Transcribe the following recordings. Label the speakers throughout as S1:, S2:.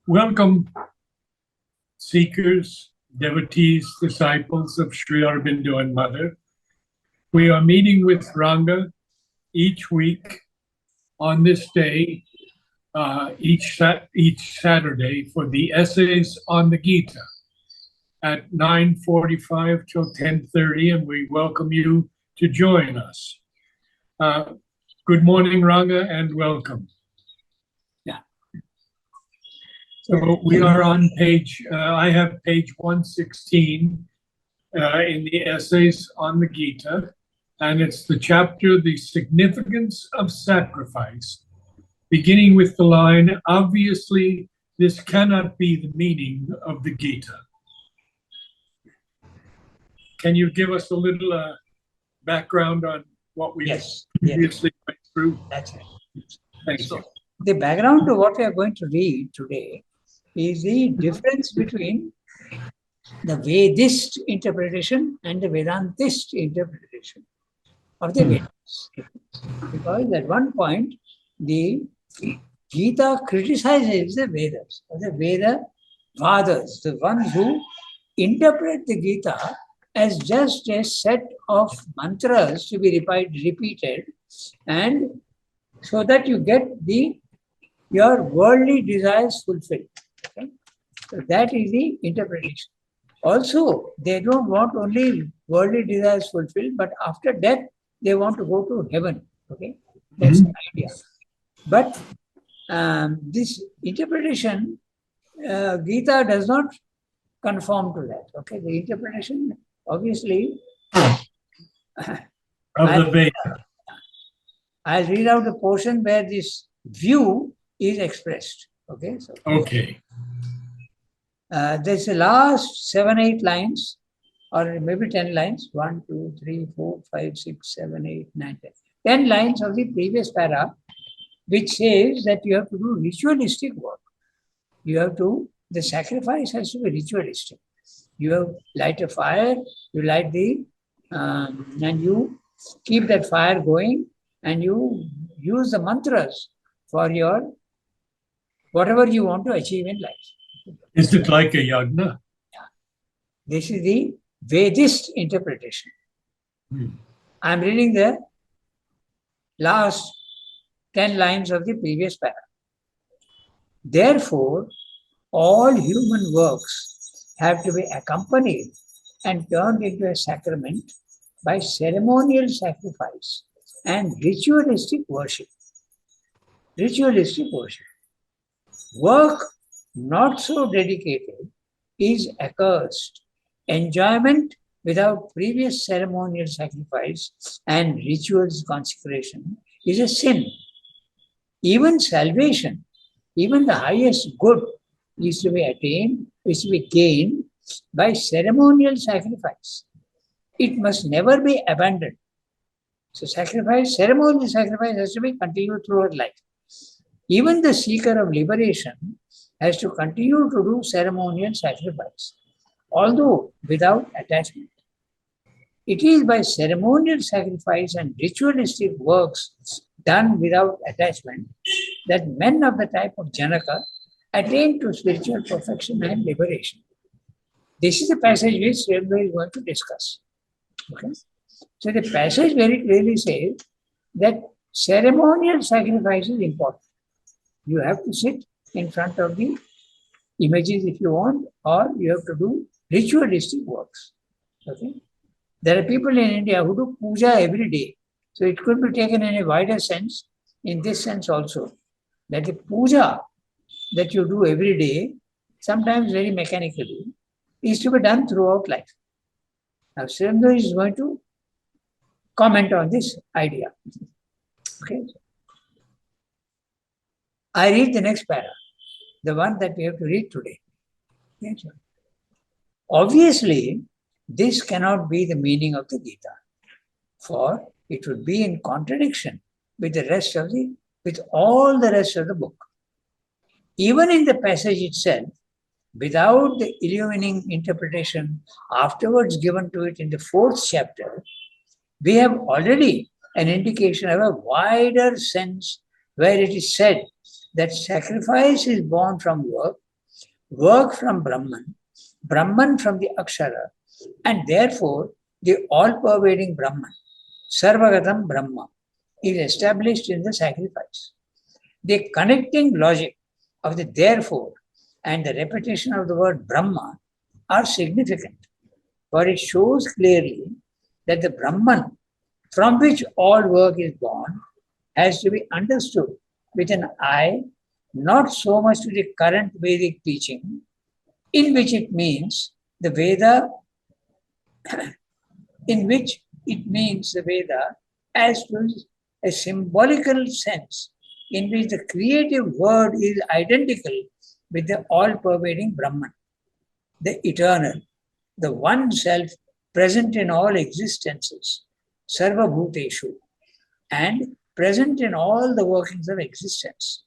S1: Welcome, seekers, devotees, disciples of Sri Aurobindo and Mother. We are meeting with Ranga each week on this day, each Saturday for the essays on the Gita at 9:45 till 10:30, and we welcome you to join us. Good morning, Ranga, and welcome. So we are on I have page 116 in the essays on the Gita, and it's the chapter, The Significance of Sacrifice, beginning with the line, obviously, this cannot be the meaning of the Gita. Can you give us a little background on what we previously went through?
S2: That's right.
S1: Thank you.
S2: The background to what we are going to read today is the difference between the Vedist interpretation and the Vedantist interpretation of the Vedas. Because at one point, the Gita criticizes the Vedas, or the Veda fathers, the ones who interpret the Gita as just a set of mantras to be repeated, and so that you get your worldly desires fulfilled. Okay? So that is the interpretation. Also, they don't want only worldly desires fulfilled, but after death, they want to go to heaven. Okay, that's the idea. But this interpretation, Gita does not conform to that. Okay, the interpretation, obviously,
S1: of the Veda.
S2: I'll read out the portion where this view is expressed. Okay. So,
S1: okay.
S2: There's the last 7-8 lines, or maybe 10 lines. 1, 2, 3, 4, 5, 6, 7, 8, 9, 10. 10 lines of the previous para, which says that you have to do ritualistic work. The sacrifice has to be ritualistic. You have light a fire, you light and you keep that fire going, and you use the mantras for your whatever you want to achieve in life.
S1: Is it like a yagna?
S2: Yeah. This is the Vedist interpretation. I'm reading the last 10 lines of the previous para. Therefore, all human works have to be accompanied and turned into a sacrament by ceremonial sacrifice and ritualistic worship. Ritualistic worship. Work not so dedicated is accursed. Enjoyment without previous ceremonial sacrifice and rituals consecration is a sin. Even salvation, even the highest good, is to be attained, is to be gained by ceremonial sacrifice. It must never be abandoned. So ceremonial sacrifice has to be continued throughout life. Even the seeker of liberation has to continue to do ceremonial sacrifice, although without attachment. It is by ceremonial sacrifice and ritualistic works done without attachment that men of the type of Janaka attain to spiritual perfection and liberation. This is the passage which Srimad is going to discuss. Okay? So the passage very clearly says that ceremonial sacrifice is important. You have to sit in front of the images if you want, or you have to do ritualistic works. Okay? There are people in India who do puja every day. So it could be taken in a wider sense, in this sense also, that the puja that you do every day, sometimes very mechanically, is to be done throughout life. Now, Srimad is going to comment on this idea. Okay. I read the next para, the one that we have to read today. Yes, sir. Obviously, this cannot be the meaning of the Gita, for it would be in contradiction with all the rest of the book. Even in the passage itself, without the illumining interpretation afterwards given to it in the 4th chapter, we have already an indication of a wider sense where it is said that sacrifice is born from work work from Brahman, Brahman from the Akshara, and therefore the all-pervading Brahman, Sarvagatam Brahma, is established in the sacrifice. The connecting logic of the therefore and the repetition of the word Brahma are significant, for it shows clearly that the Brahman from which all work is born has to be understood with an eye not so much to the current Vedic teaching, in which it means the Veda, as to a symbolical sense in which the creative word is identical with the all-pervading Brahman, the eternal, the one self present in all existences, Sarva Bhuteshu, and present in all the workings of existence.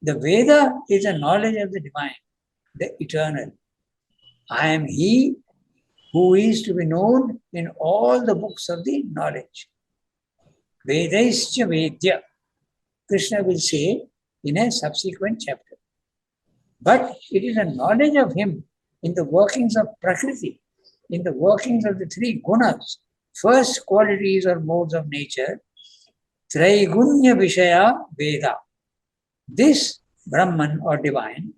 S2: The Veda is a knowledge of the divine, the eternal. I am he who is to be known in all the books of the knowledge. Vedaischa Vedya, Krishna will say in a subsequent chapter. But it is a knowledge of him in the workings of Prakriti, in the workings of the three gunas, first qualities or modes of nature, Traigunya Vishaya Veda. This Brahman or divine,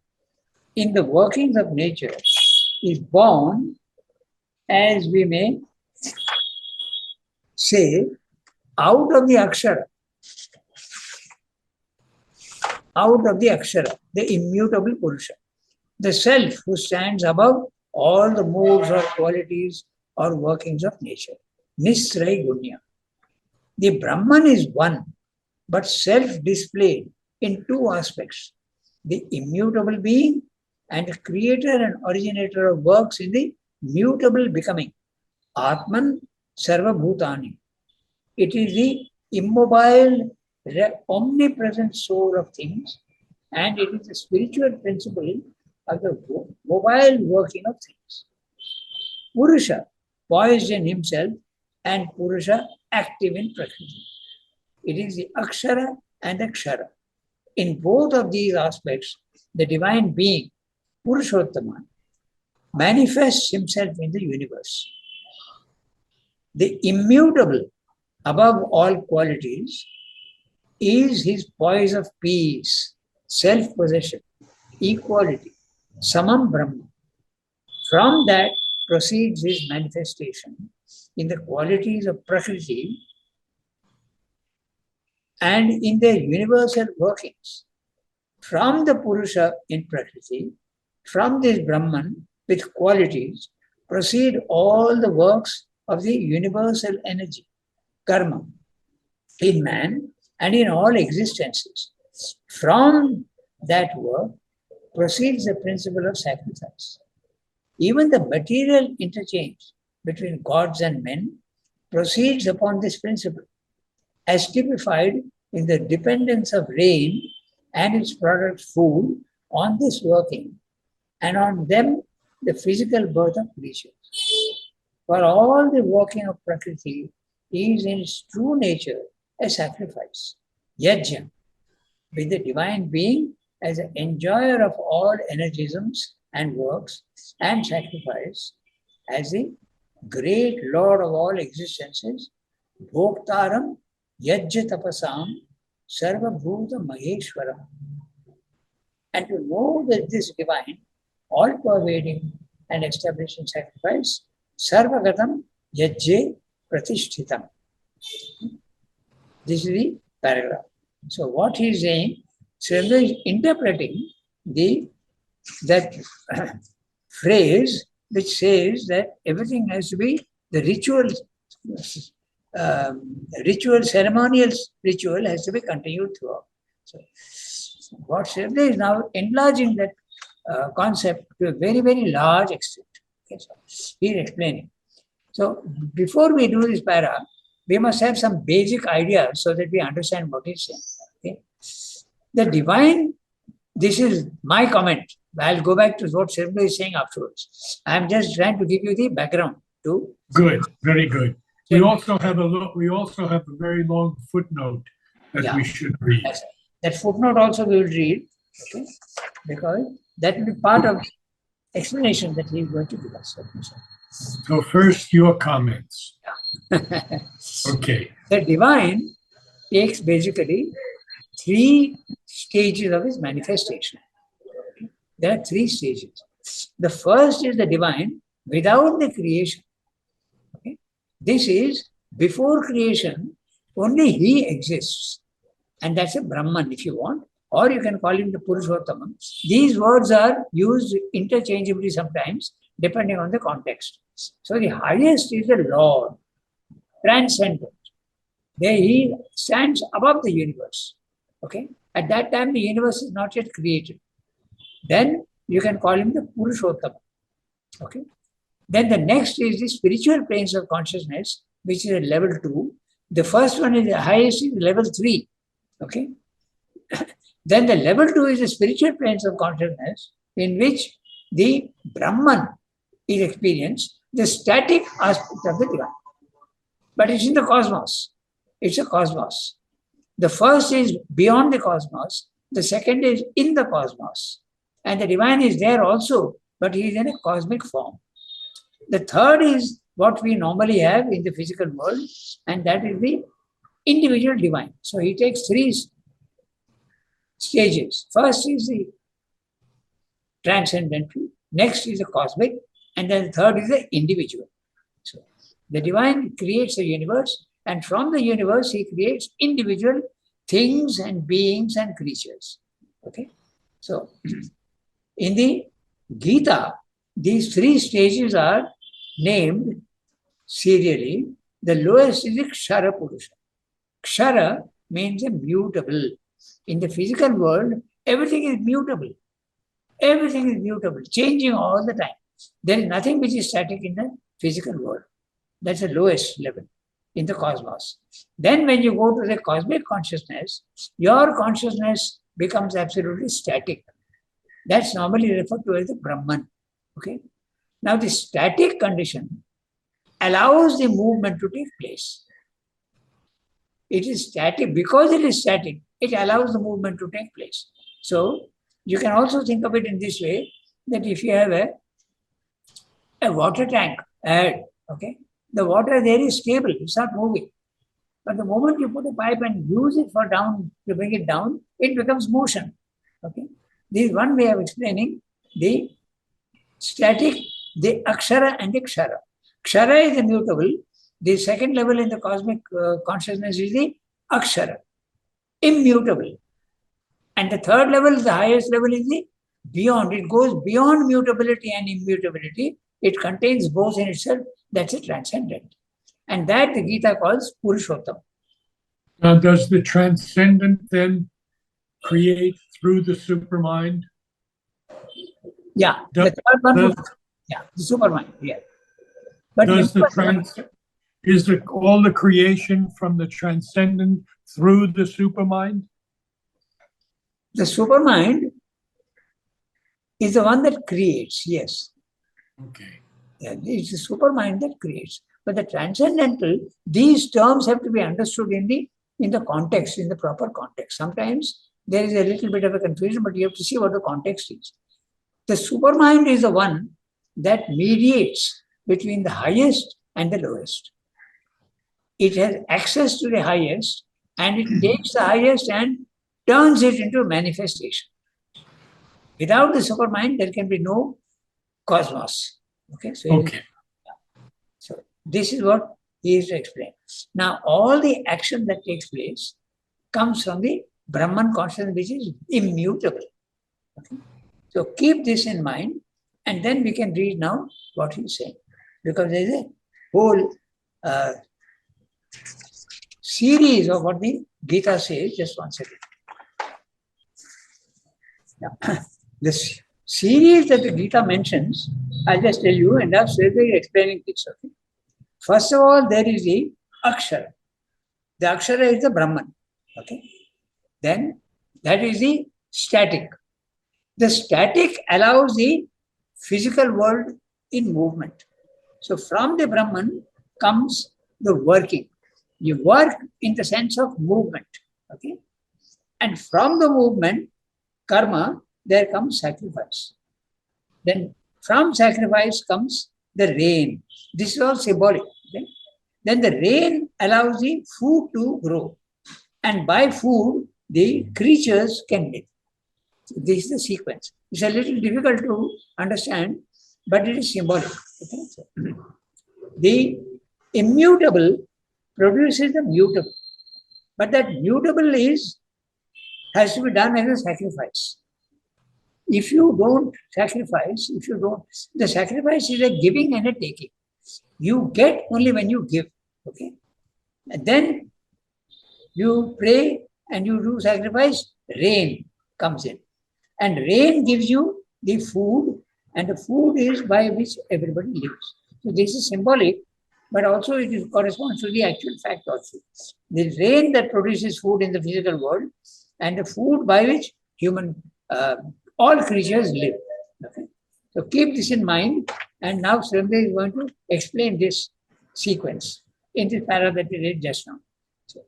S2: in the workings of nature, is born, as we may say, out of the Akshara, the immutable Purusha, the self who stands above all the modes or qualities or workings of nature. Nisrai Gunya. The Brahman is one, but self-displayed in two aspects. The immutable being and the creator and originator of works in the mutable becoming. Atman Sarva Bhutani. It is the immobile, omnipresent soul of things, and it is the spiritual principle of the mobile working of things. Purusha, poised in himself, and Purusha, active in Prakriti. It is the Akshara and the Kshara. In both of these aspects, the divine being, Purushottama, manifests himself in the universe. The immutable, above all qualities, is his poise of peace, self-possession, equality, Samam Brahma. From that proceeds his manifestation in the qualities of Prakriti and in their universal workings. From the Purusha in Prakriti, from this Brahman with qualities, proceed all the works of the universal energy, karma, in man and in all existences. From that work proceeds the principle of sacrifice. Even the material interchange between gods and men proceeds upon this principle, as typified in the dependence of rain and its product food on this working, and on them the physical birth of creatures. For all the working of Prakriti is in its true nature a sacrifice, yajna, with the divine being as an enjoyer of all energisms and works and sacrifice, as the great Lord of all existences, Bhoktaram Yajja Tapasam Sarva Bhuta Maheshwaram. And to know that this divine, all-pervading and establishing sacrifice, Sarvagatam Yajje Pratishthitam. This is the paragraph. So what he is saying, Srila is interpreting that phrase which says that everything has to be the ceremonial ritual has to be continued throughout. So what Srila is now enlarging that concept to a very, very large extent. Okay, so he is explaining. So before we do this para, we must have some basic ideas so that we understand what he's saying. Okay? The divine, this is my comment. I'll go back to what Srila is saying afterwards. I'm just trying to give you the background to.
S1: Good, very good. We also have a very long footnote that we should read.
S2: That footnote also we will read, okay? Because That will be part of the explanation that he is going to give us.
S1: So first, your comments. Okay.
S2: The divine takes basically 3 stages of his manifestation. There are 3 stages. The first is the divine without the creation. Okay? This is before creation, only he exists. And that's a Brahman if you want, or you can call him the Purushottamam. These words are used interchangeably sometimes depending on the context. So the highest is the Lord, transcendent. There he stands above the universe. Okay? At that time, the universe is not yet created. Then you can call him the Purushottam. Okay? Then the next is the spiritual planes of consciousness, which is at level 2. The first one is the highest, is level 3. Okay? Then the level 2 is the spiritual planes of consciousness, in which the Brahman is experienced, the static aspect of the divine. But it's in the cosmos. It's a cosmos. The first is beyond the cosmos. The second is in the cosmos. And the divine is there also, but he is in a cosmic form. The third is what we normally have in the physical world, and that is the individual divine. So he takes 3 stages. First is the transcendental, next is the cosmic, and then the third is the individual. So the divine creates the universe, and from the universe he creates individual things and beings and creatures. Okay? So in the Gita, these 3 stages are named serially. The lowest is the Kshara Purusha. Kshara means immutable. In the physical world, everything is mutable. Everything is mutable, changing all the time. There is nothing which is static in the physical world. That's the lowest level in the cosmos. Then when you go to the cosmic consciousness, your consciousness becomes absolutely static. That's normally referred to as the Brahman. Okay? Now the static condition allows the movement to take place. It is static. Because it is static, it allows the movement to take place. So you can also think of it in this way, that if you have a water tank ahead, okay, the water there is stable, it's not moving. But the moment you put a pipe and use it for down, to bring it down, it becomes motion. Okay. This is one way of explaining the static, the Akshara and the Kshara. Kshara is immutable. The second level in the cosmic consciousness is the Akshara, immutable. And the third level, the highest level, is the beyond. It goes beyond mutability and immutability. It contains both in itself. That's a transcendent. And that the Gita calls Purushottam.
S1: Now, does the transcendent then create through the supermind?
S2: Yeah,
S1: Does,
S2: the third one,
S1: does,
S2: the supermind. Yeah. But
S1: does all the creation from the transcendent through the supermind?
S2: The supermind is the one that creates, yes.
S1: Okay.
S2: Yeah, it's the supermind that creates. But the transcendental, these terms have to be understood in the context, in the proper context. Sometimes there is a little bit of a confusion, but you have to see what the context is. The supermind is the one that mediates between the highest and the lowest. It has access to the highest, and it takes the highest and turns it into a manifestation. Without the supermind, there can be no cosmos. Okay, so this is what he is to explain. Now, all the action that takes place comes from the Brahman consciousness, which is immutable. Okay? So keep this in mind, and then we can read now what he is saying. Because there is a whole series of what the Gita says. Just one second. Now, this series that the Gita mentions, I'll just tell you, and I'm straightly explaining this. Okay? First of all, there is the Akshara. The Akshara is the Brahman. Okay? Then that is the static. The static allows the physical world in movement. So from the Brahman comes the working. You work in the sense of movement. Okay? And from the movement, karma, there comes sacrifice. Then from sacrifice comes the rain. This is all symbolic. Okay? Then the rain allows the food to grow. And by food, the creatures can live. So this is the sequence. It's a little difficult to understand, but it is symbolic. Okay? So, the immutable produces the mutable. But that mutable has to be done as a sacrifice. If you don't sacrifice, the sacrifice is a giving and a taking. You get only when you give. Okay? And then you pray and you do sacrifice, rain comes in. And rain gives you the food, and the food is by which everybody lives. So this is symbolic, but also it corresponds to the actual fact also. The rain that produces food in the physical world, and the food by which all creatures live. Okay? So keep this in mind, and now Srimdev is going to explain this sequence in this para that we read just now. So,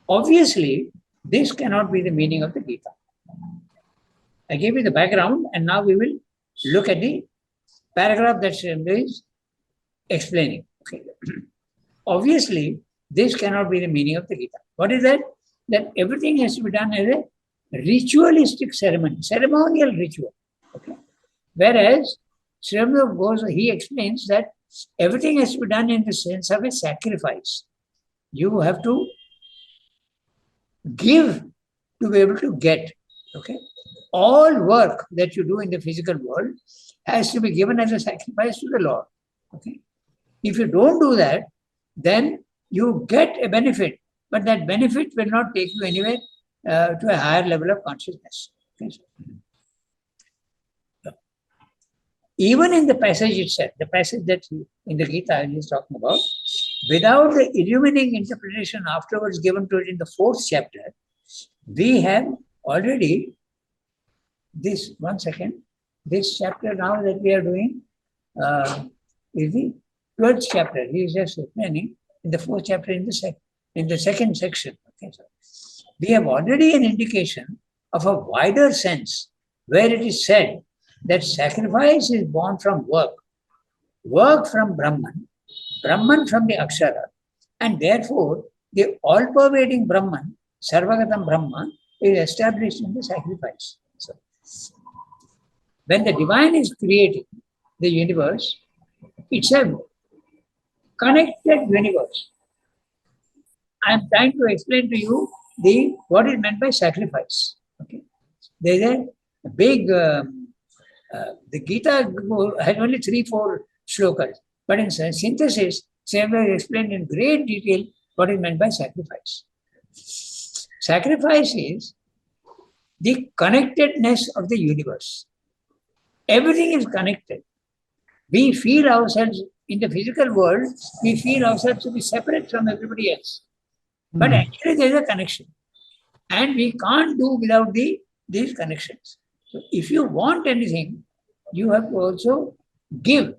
S2: obviously, this cannot be the meaning of the Gita. I gave you the background, and now we will look at the paragraph that Srimdev is explaining. Okay. Obviously, this cannot be the meaning of the Gita. What is that? That everything has to be done as a ritualistic ceremony, ceremonial ritual. Okay. Whereas Srimdev he explains that everything has to be done in the sense of a sacrifice. You have to give to be able to get. Okay. All work that you do in the physical world has to be given as a sacrifice to the Lord. Okay. If you don't do that, then you get a benefit, but that benefit will not take you anywhere to a higher level of consciousness. Okay. Even in the passage itself, the passage that in the Gita he is talking about, without the illuminating interpretation afterwards given to it in the 4th chapter, we have already this chapter now that we are doing is the 12th chapter. He is just explaining in the 4th chapter in the second section. Okay, so we have already an indication of a wider sense where it is said that sacrifice is born from work from Brahman from the Akshara, and therefore the all-pervading Brahman, Sarvagatam Brahma, is established in the sacrifice. So, when the divine is creating the universe, it's a connected universe. I am trying to explain to you what is meant by sacrifice. Okay, there is a big. The Gita has only 3-4 shlokas, but in synthesis, Srimdev explained in great detail what is meant by sacrifice. Sacrifice is the connectedness of the universe. Everything is connected. We feel ourselves in the physical world, we feel ourselves to be separate from everybody else. But actually there is a connection. And we can't do without these connections. So if you want anything, you have to also give.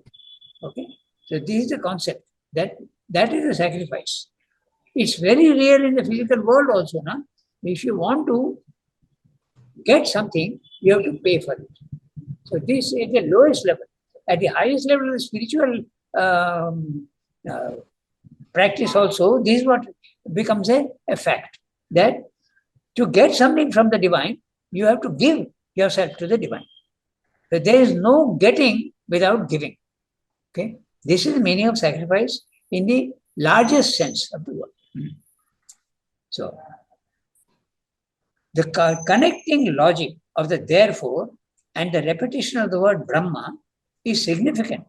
S2: Okay? So this is the concept. That is a sacrifice. It's very real in the physical world also. No? If you want to get something, you have to pay for it. So this is the lowest level. At the highest level of the spiritual practice also, this is what becomes a fact. That to get something from the divine, you have to give yourself to the divine. So there is no getting without giving. Okay, this is the meaning of sacrifice in the largest sense of the word. So the connecting logic of the therefore and the repetition of the word Brahma is significant,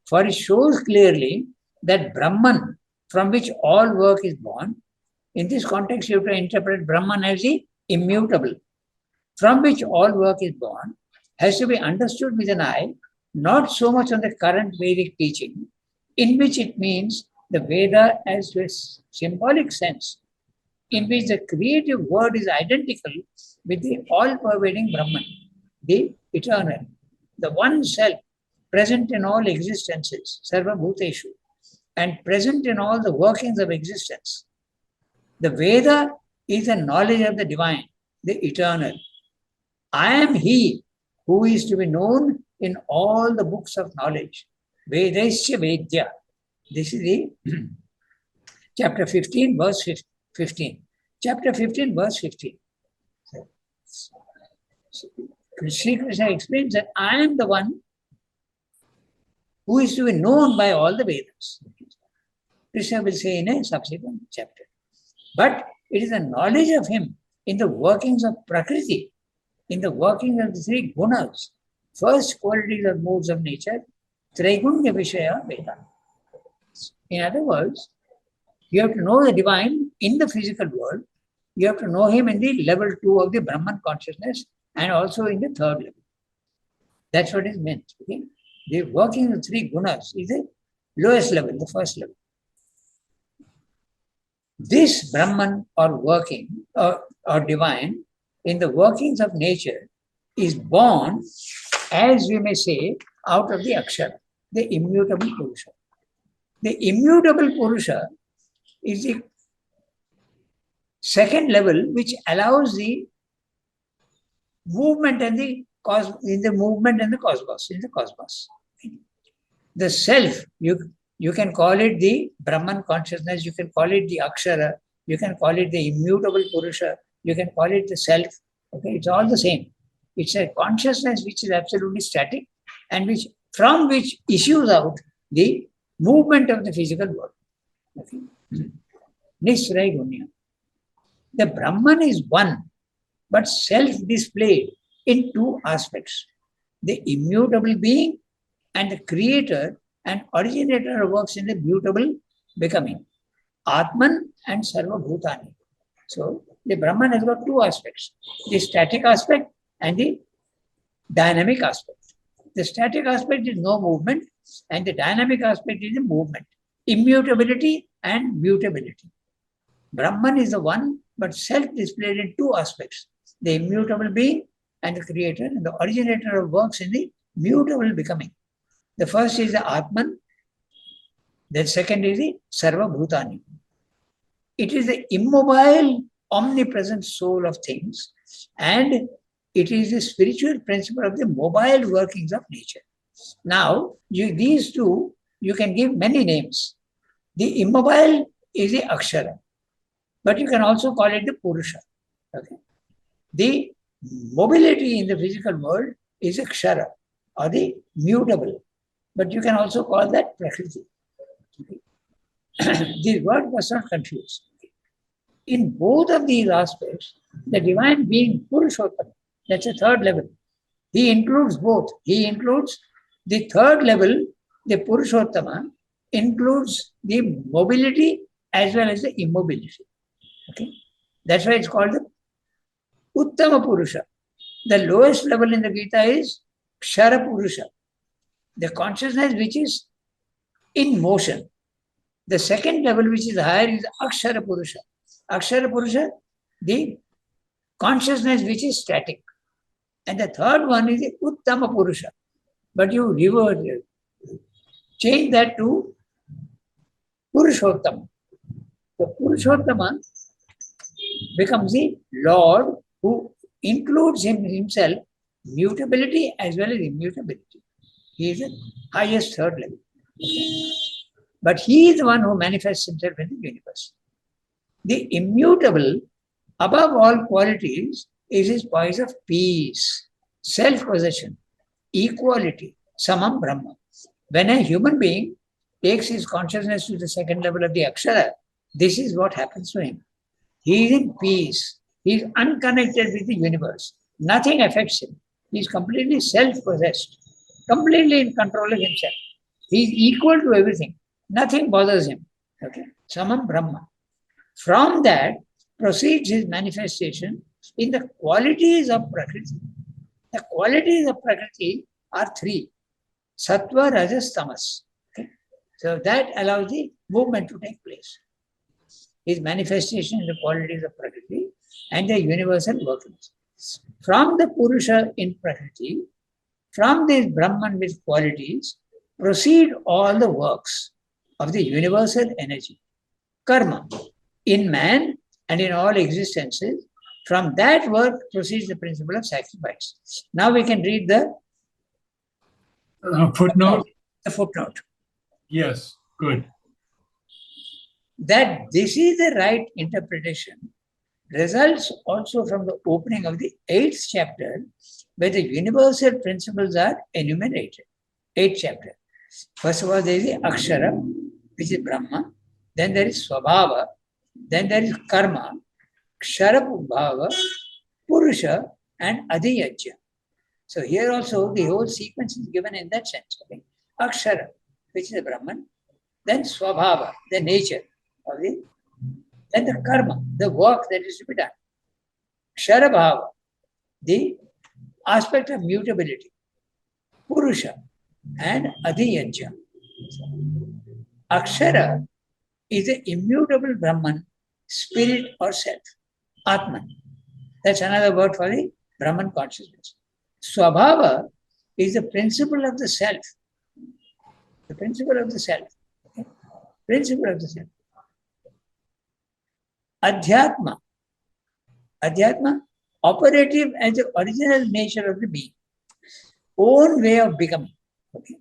S2: for it shows clearly that Brahman, from which all work is born, in this context you have to interpret Brahman as the immutable, from which all work is born, has to be understood with an eye, not so much on the current Vedic teaching, in which it means the Veda as to a symbolic sense, in which the creative word is identical with the all-pervading Brahman, the eternal, the one self, present in all existences, Sarva Bhuteshu, and present in all the workings of existence. The Veda is the knowledge of the divine, the eternal. I am he who is to be known in all the books of knowledge. Vedasya Vedya. This is the chapter 15, verse 15. Chapter 15, verse 15. Sri Krishna explains that I am the one who is to be known by all the Vedas. Krishna will say in a subsequent chapter. But it is the knowledge of him in the workings of Prakriti, in the workings of the three gunas, first qualities or modes of nature, Traigunya Vishaya Veda. In other words, you have to know the divine in the physical world. You have to know him in the level 2 of the Brahman consciousness and also in the third level. That's what is meant. Okay? The working of three gunas is the lowest level, the first level. This Brahman or working or divine in the workings of nature is born, as we may say, out of the Akshara, the immutable Purusha. The immutable Purusha is the second level which allows the movement and the movement and the cosmos. The self, you can call it the Brahman consciousness, you can call it the Akshara, you can call it the immutable Purusha, you can call it the self. Okay, it's all the same. It's a consciousness which is absolutely static and from which issues out the movement of the physical world. Okay. Nisray Gunya. The Brahman is one, but self-displayed in two aspects. The immutable being and the creator and originator works in the mutable becoming. Atman and Sarva Bhutani. So the Brahman has got two aspects, the static aspect and the dynamic aspect. The static aspect is no movement and the dynamic aspect is the movement, immutability and mutability. Brahman is the one, but self-displayed in two aspects, the immutable being and the creator and the originator of works in the mutable becoming. The first is the Atman, the second is the Sarva Bhutani. It is the immobile, omnipresent soul of things, and it is the spiritual principle of the mobile workings of nature. Now, these two, you can give many names. The immobile is the Akshara, but you can also call it the Purusha. Okay? The mobility in the physical world is a Kshara or the mutable, but you can also call that Prakriti. Okay? This word must not confuse. In both of these aspects, the divine being Purushottama, that's a third level. He includes both. He includes the third level, the Purushottama, includes the mobility as well as the immobility. Okay? That's why it's called the Uttama Purusha. The lowest level in the Gita is Kshara Purusha, the consciousness which is in motion. The second level which is higher is Akshara Purusha. Akshara Purusha, the consciousness which is static. And the third one is the Uttama Purusha. But you revert it. Change that to Purushottama. The Purushottama becomes the Lord who includes in himself mutability as well as immutability. He is the highest third level. But he is the one who manifests himself in the universe. The immutable, above all qualities, is his poise of peace, self-possession, equality, samam brahma. When a human being takes his consciousness to the second level of the Akshara, this is what happens to him. He is in peace. He is unconnected with the universe. Nothing affects him. He is completely self-possessed, completely in control of himself. He is equal to everything. Nothing bothers him. Okay? Samam Brahma. From that proceeds his manifestation in the qualities of Prakriti. The qualities of Prakriti are three. Sattva, Rajas, Tamas. Okay? So that allows the movement to take place. His manifestation in the qualities of Prakriti and the universal workings. From the Purusha in Prakriti, from this Brahman with qualities, proceed all the works of the universal energy. Karma. In man and in all existences, From that work proceeds the principle of sacrifice. Now we can read the
S1: Footnote?
S2: the footnote.
S1: Yes, good.
S2: That this is the right interpretation results also from the opening of the 8th chapter, where the universal principles are enumerated. 8th chapter. First of all, there is the Akshara, which is Brahma. Then there is Swabhava. Then there is Karma, Kshara Bhava, Purusha, and Adhiyajya. So here also the whole sequence is given in that sense. Okay? Akshara, which is the Brahman. Then Swabhava, the nature of the. Then the Karma, the work that is to be done. Kshara Bhava, the aspect of mutability. Purusha and Adhiyajya. Akshara is the immutable Brahman, spirit or self, Atman. That's another word for the Brahman consciousness. Swabhava is the principle of the self. The principle of the self. Okay? Principle of the self. Adhyatma. Adhyatma, operative as the original nature of the being. Own way of becoming. Okay?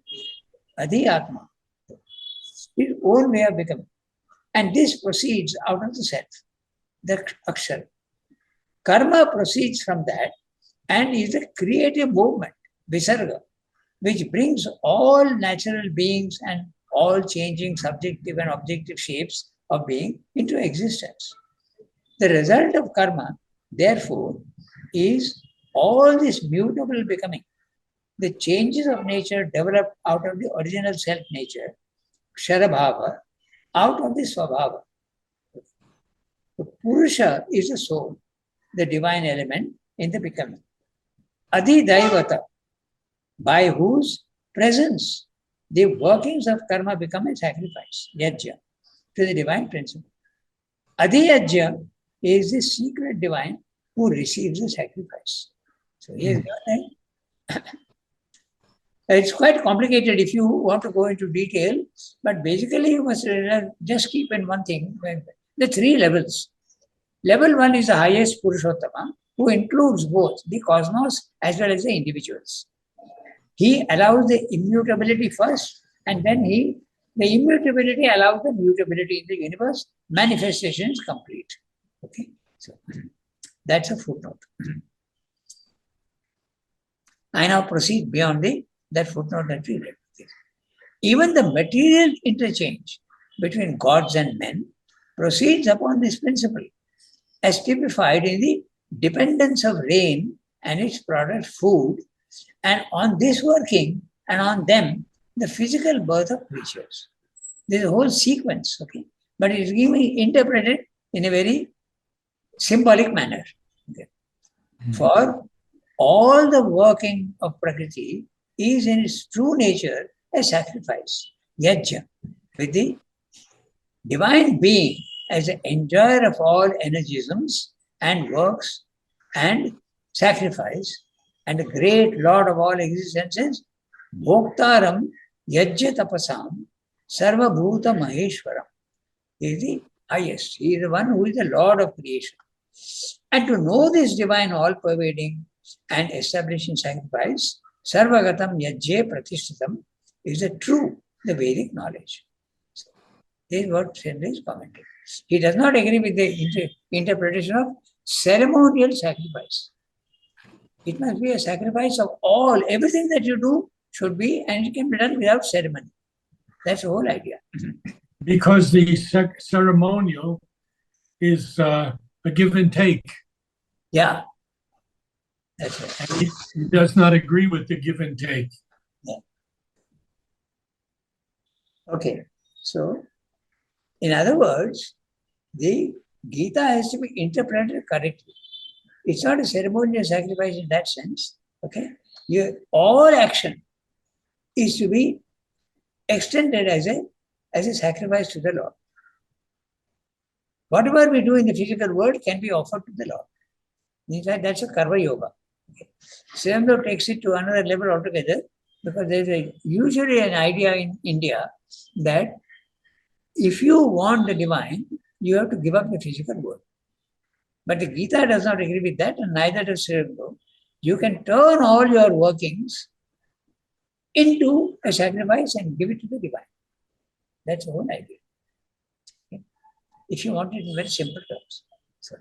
S2: Adhyatma. His own way of becoming. And this proceeds out of the self, the Akshara. Karma proceeds from that and is the creative movement, Visarga, which brings all natural beings and all changing subjective and objective shapes of being into existence. The result of karma, therefore, is all this mutable becoming. The changes of nature developed out of the original self-nature, Ksharabhava, out of the Swabhava. The Purusha is the soul, the divine element in the becoming. Adi Daivata, by whose presence the workings of karma become a sacrifice, yajna, to the divine principle. Adi Yajna is the secret divine who receives the sacrifice. So he has got that. It's quite complicated if you want to go into detail, but basically you must just keep in one thing, the 3 levels. Level 1 is the highest Purushottama, who includes both the cosmos as well as the individuals. He allows the immutability first, and then the immutability allows the mutability in the universe. Manifestation is complete. Okay, so that's a footnote. I now proceed beyond that footnote that we read. Even the material interchange between gods and men proceeds upon this principle, as typified in the dependence of rain and its product food, and on this working and on them the physical birth of creatures. There's a whole sequence, okay, but it is interpreted in a very symbolic manner. Okay. For all the working of Prakriti is in its true nature a sacrifice, yajna, with the divine being as the enjoyer of all energisms and works and sacrifice, and the great Lord of all existences, Bhoktaram Yajya Tapasam Sarva Bhuta Maheshwaram. He is the highest. He is the one who is the Lord of creation. And to know this divine all-pervading and establishing sacrifice, Sarvagatam Yajya Pratishtatam, is the true, the Vedic knowledge. So, this is what Shendra is commenting. He does not agree with the interpretation of ceremonial sacrifice. It must be a sacrifice of all. Everything that you do should be, and it can be done without ceremony. That's the whole idea.
S1: Because the ceremonial is a give and take.
S2: Yeah. That's right.
S1: And he does not agree with the give and take.
S2: Yeah. Okay. So, in other words, the Gita has to be interpreted correctly. It's not a ceremonial sacrifice in that sense. Okay, all action is to be extended as a sacrifice to the Lord. Whatever we do in the physical world can be offered to the Lord. In fact, that's a karma yoga. Okay. Srimdo takes it to another level altogether, because there's usually an idea in India that if you want the divine, you have to give up the physical world. But the Gita does not agree with that, and neither does Sri Aurobindo. You can turn all your workings into a sacrifice and give it to the divine. That's the whole idea. Okay? If you want it in very simple terms. So,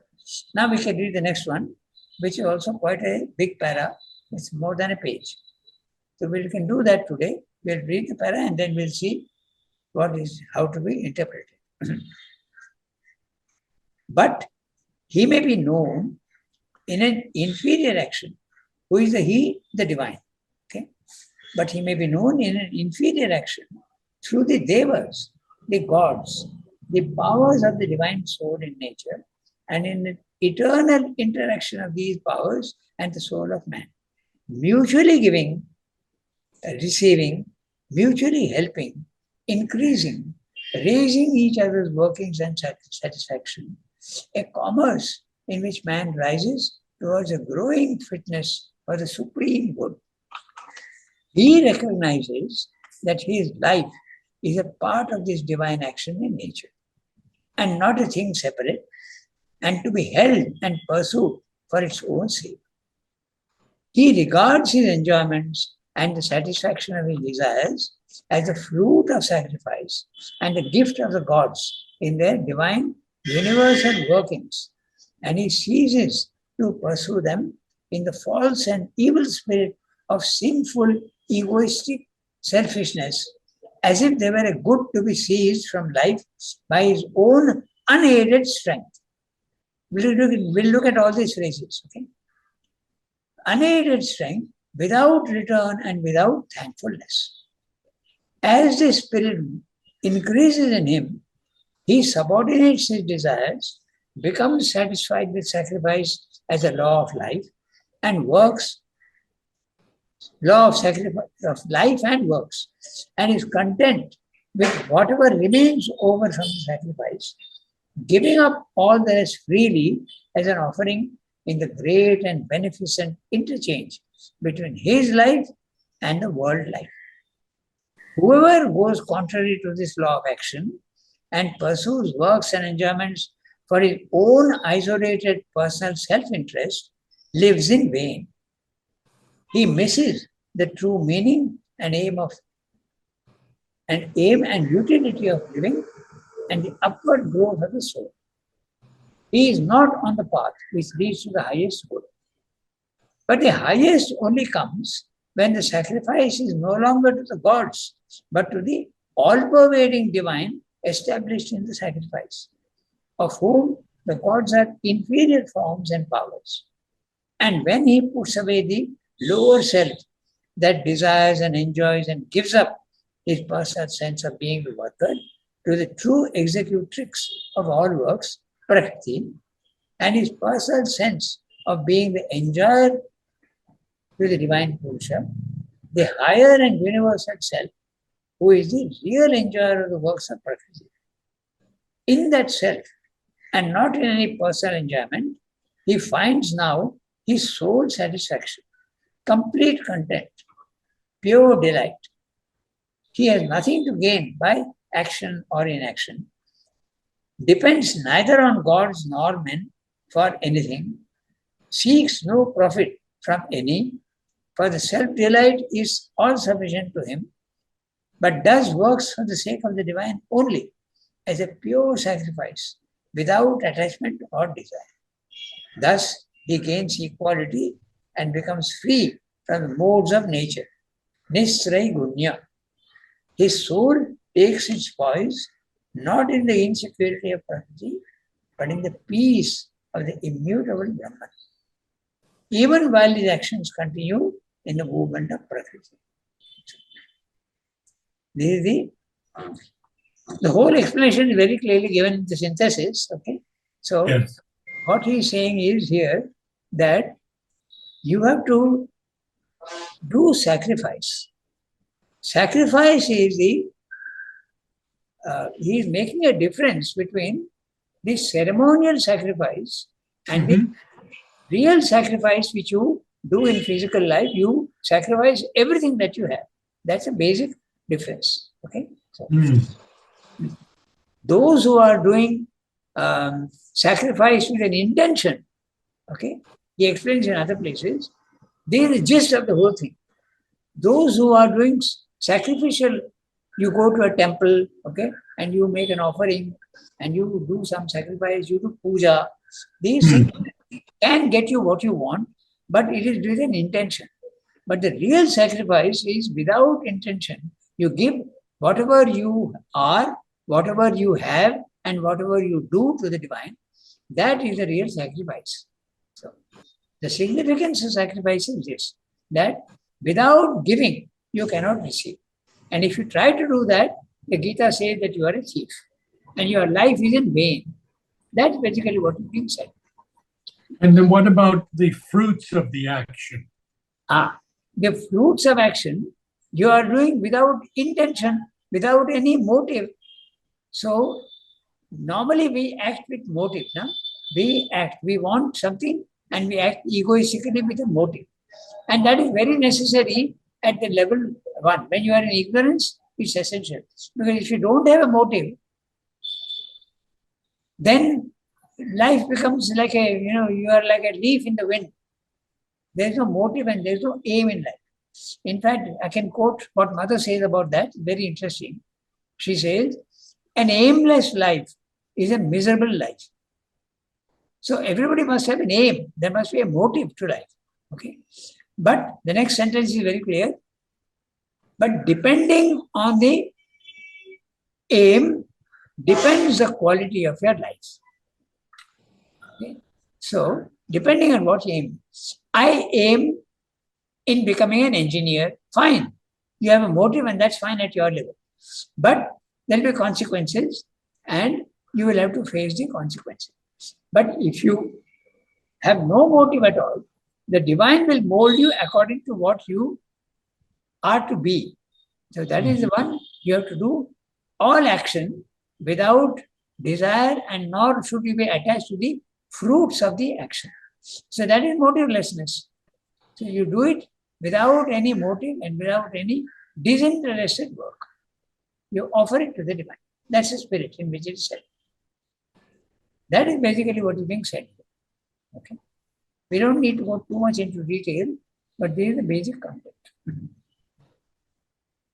S2: now we can read the next one, which is also quite a big para. It's more than a page. So we can do that today. We'll read the para and then we'll see how to be interpreted. But he may be known in an inferior action. Who is the he? The divine. Okay? But he may be known in an inferior action through the devas, the gods, the powers of the divine soul in nature, and in the eternal interaction of these powers and the soul of man. Mutually giving, receiving, mutually helping, increasing, raising each other's workings and satisfaction, a commerce in which man rises towards a growing fitness for the supreme good. He recognizes that his life is a part of this divine action in nature and not a thing separate, and to be held and pursued for its own sake. He regards his enjoyments and the satisfaction of his desires as the fruit of sacrifice and the gift of the gods in their divine universal workings, and he ceases to pursue them in the false and evil spirit of sinful, egoistic selfishness, as if they were a good to be seized from life by his own unaided strength. We'll look at all these phrases, okay? Unaided strength, without return and without thankfulness. As the spirit increases in him, he subordinates his desires, becomes satisfied with sacrifice as a law of life, and works, law of sacrifice of life and works, and is content with whatever remains over from the sacrifice, giving up all the rest freely as an offering in the great and beneficent interchange between his life and the world life. Whoever goes contrary to this law of action and pursues works and enjoyments for his own isolated personal self-interest lives in vain. He misses the true meaning and aim and utility of living and the upward growth of the soul. He is not on the path which leads to the highest good. But the highest only comes when the sacrifice is no longer to the gods, but to the all-pervading divine established in the sacrifice, of whom the gods are inferior forms and powers. And when he puts away the lower self that desires and enjoys and gives up his personal sense of being the worker to the true executrix of all works, Prakriti, and his personal sense of being the enjoyer to the divine Purusha, the higher and universal self, who is the real enjoyer of the works of Prakriti. In that self, and not in any personal enjoyment, he finds now his soul satisfaction, complete content, pure delight. He has nothing to gain by action or inaction, depends neither on gods nor men for anything, seeks no profit from any, for the self-delight is all sufficient to him, but does works for the sake of the divine only, as a pure sacrifice, without attachment or desire. Thus, he gains equality and becomes free from the modes of nature. Nisray Gunya. His soul takes its poise not in the insecurity of Prakriti, but in the peace of the immutable Brahman, even while his actions continue in the movement of Prakriti. This is the whole explanation is very clearly given in the synthesis. Okay, so
S1: Yes.
S2: what he is saying is here that you have to do sacrifice. Sacrifice is he is making a difference between the ceremonial sacrifice and the real sacrifice which you do in physical life. You sacrifice everything that you have. That's a basic difference. Okay, so those who are doing sacrifice with an intention Okay? He explains in other places. There is the gist of the whole thing. Those who are doing sacrificial, you go to a temple, okay, and you make an offering and you do some sacrifice, you do puja. These things can get you what you want, but it is with an intention. But the real sacrifice is without intention. You give whatever you are, whatever you have, and whatever you do to the divine. That is the real sacrifice. So, the significance of sacrifice is this, that without giving, you cannot receive. And if you try to do that, the Gita says that you are a thief and your life is in vain. That's basically what is being said.
S1: And then what about the fruits of the action?
S2: The fruits of action you are doing without intention, without any motive. So normally we act with motive. No? We want something and we act egoistically with a motive. And that is very necessary at the level one. When you are in ignorance, it's essential. Because if you don't have a motive, then life becomes like you are like a leaf in the wind. There's no motive and there's no aim in life. In fact, I can quote what Mother says about that, very interesting. She says, an aimless life is a miserable life. So everybody must have an aim. There must be a motive to life. Okay. But the next sentence is very clear. But depending on the aim, depends the quality of your life. Okay. So, depending on what aim, I aim in becoming an engineer, fine. You have a motive and that's fine at your level. But there will be consequences and you will have to face the consequences. But if you have no motive at all, the divine will mold you according to what you are to be. So that is the one you have to do all action without desire and nor should you be attached to the fruits of the action. So that is motivelessness. So you do it without any motive and without any disinterested work. You offer it to the divine. That's the spirit in which it is said. That is basically what is being said. Okay. We don't need to go too much into detail, but this is the basic concept.